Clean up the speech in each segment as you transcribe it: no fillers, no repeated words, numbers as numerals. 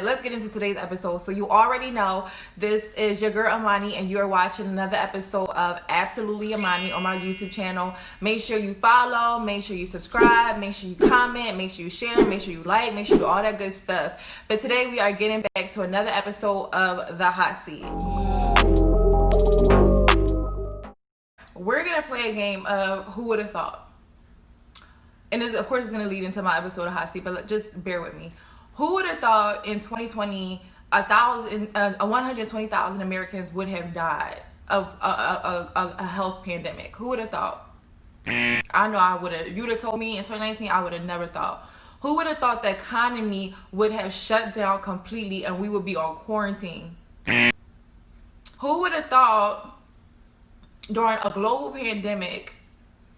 Let's get into today's episode. So you already know this is your girl Amani, and you are watching another episode of Absolutely Amani on my YouTube channel. Make sure you follow, make sure you subscribe, make sure you comment, make sure you share, make sure you like, make sure you do all that good stuff. But today we are getting back to another episode of The Hot Seat. We're gonna play a game of Who Would Have Thought, and this, of course, is gonna lead into my episode of Hot Seat. But just bear with me. Who would have thought in 2020 120,000 Americans would have died of a health pandemic? Who would have thought? I know I would have. If you would have told me in 2019, I would have never thought. Who would have thought the economy would have shut down completely and we would be on quarantine? Who would have thought during a global pandemic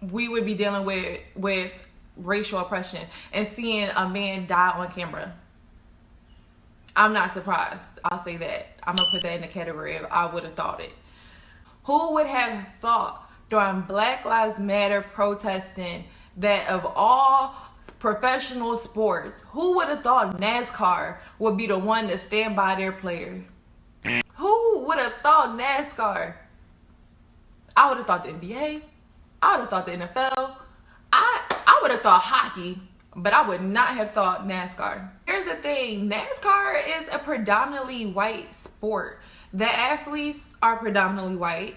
we would be dealing with racial oppression and seeing a man die on camera? I'm not surprised. I'll say that. I'm going to put that in the category of I would have thought it. Who would have thought during Black Lives Matter protesting that of all professional sports, who would have thought NASCAR would be the one to stand by their player? Who would have thought NASCAR? I would have thought the NBA. I would have thought the NFL. I would have thought hockey. But I would not have thought NASCAR. Here's the thing. NASCAR is a predominantly white sport. The athletes are predominantly white.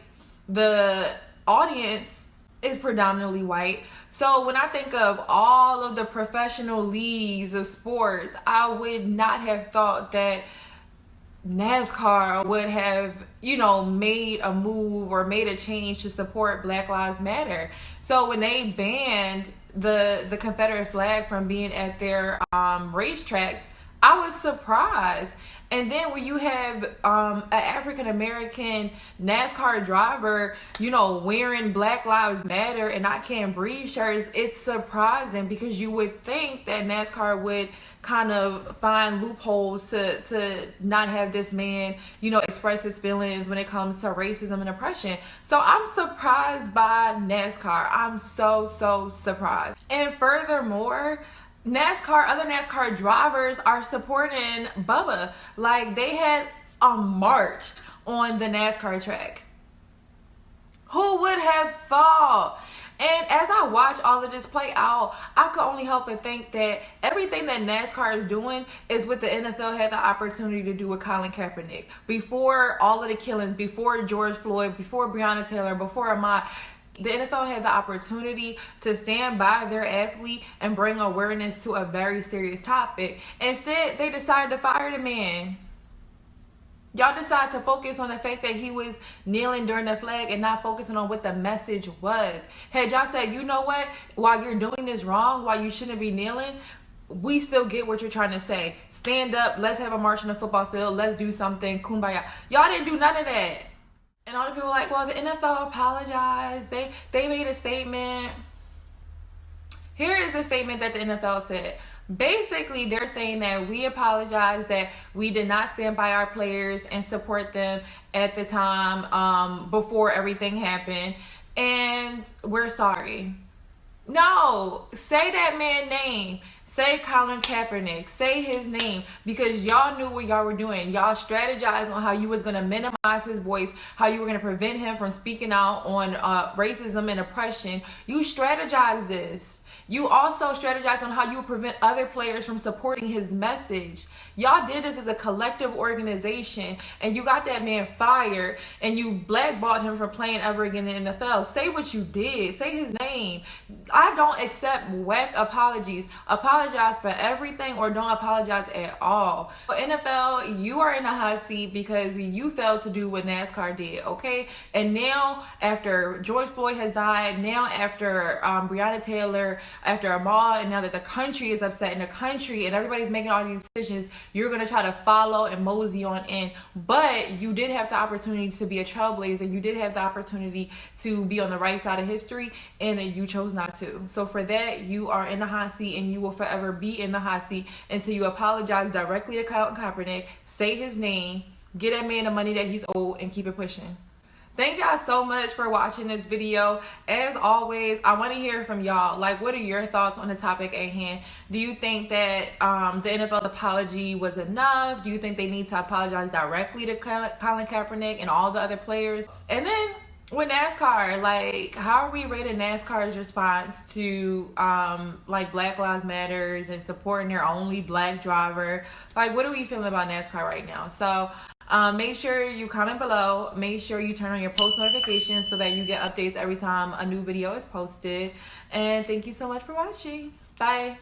The audience is predominantly white. So when I think of all of the professional leagues of sports, I would not have thought that NASCAR would have, made a move or made a change to support Black Lives Matter. So when they banned the Confederate flag from being at their racetracks, I was surprised. And then when you have an African American NASCAR driver, wearing Black Lives Matter and I Can't Breathe shirts, it's surprising because you would think that NASCAR would kind of find loopholes to not have this man, express his feelings when it comes to racism and oppression. So I'm surprised by NASCAR. I'm so surprised. And furthermore, other NASCAR drivers are supporting Bubba. Like, they had a march on the NASCAR track. Who would have thought? And as I watch all of this play out, I could only help but think that everything that NASCAR is doing is what the NFL had the opportunity to do with Colin Kaepernick. Before all of the killings, before George Floyd, before Breonna Taylor, before Ahmaud, the NFL had the opportunity to stand by their athlete and bring awareness to a very serious topic. Instead, they decided to fire the man. Y'all decided to focus on the fact that he was kneeling during the flag and not focusing on what the message was. Had y'all said, you know what, while you're doing this wrong, while you shouldn't be kneeling, we still get what you're trying to say. Stand up, let's have a march on the football field, let's do something, kumbaya. Y'all didn't do none of that. And all the people were like, well, the NFL apologized. They made a statement. Here is the statement that the NFL said. Basically, they're saying that we apologize, that we did not stand by our players and support them at the time before everything happened. And we're sorry. No, say that man's name. Say Colin Kaepernick. Say his name, because y'all knew what y'all were doing. Y'all strategized on how you was going to minimize his voice, how you were going to prevent him from speaking out on racism and oppression. You strategized this. You also strategized on how you would prevent other players from supporting his message. Y'all did this as a collective organization, and you got that man fired, and you blackballed him from playing ever again in the NFL. Say what you did. Say his name. I don't accept whack apologies. Apologize for everything or don't apologize at all. For NFL, you are in a hot seat because you failed to do what NASCAR did, okay? And now, after George Floyd has died, now after Breonna Taylor, after Ahmaud, and now that the country is upset in the country and everybody's making all these decisions, you're going to try to follow and mosey on in. But you did have the opportunity to be a trailblazer. You did have the opportunity to be on the right side of history, and you chose not to. So for that, you are in the hot seat, and you will forever be in the hot seat until you apologize directly to Colin Kaepernick, say his name, get that man the money that he's owed, and keep it pushing. Thank y'all so much for watching this video. As always, I want to hear from y'all. Like, what are your thoughts on the topic at hand? Do you think that the NFL's apology was enough? Do you think they need to apologize directly to Colin Kaepernick and all the other players? And then with NASCAR, like, how are we rating NASCAR's response to like Black Lives Matters and supporting their only black driver? Like, what are we feeling about NASCAR right now? So make sure you comment below. Make sure you turn on your post notifications so that you get updates every time a new video is posted. And thank you so much for watching. Bye.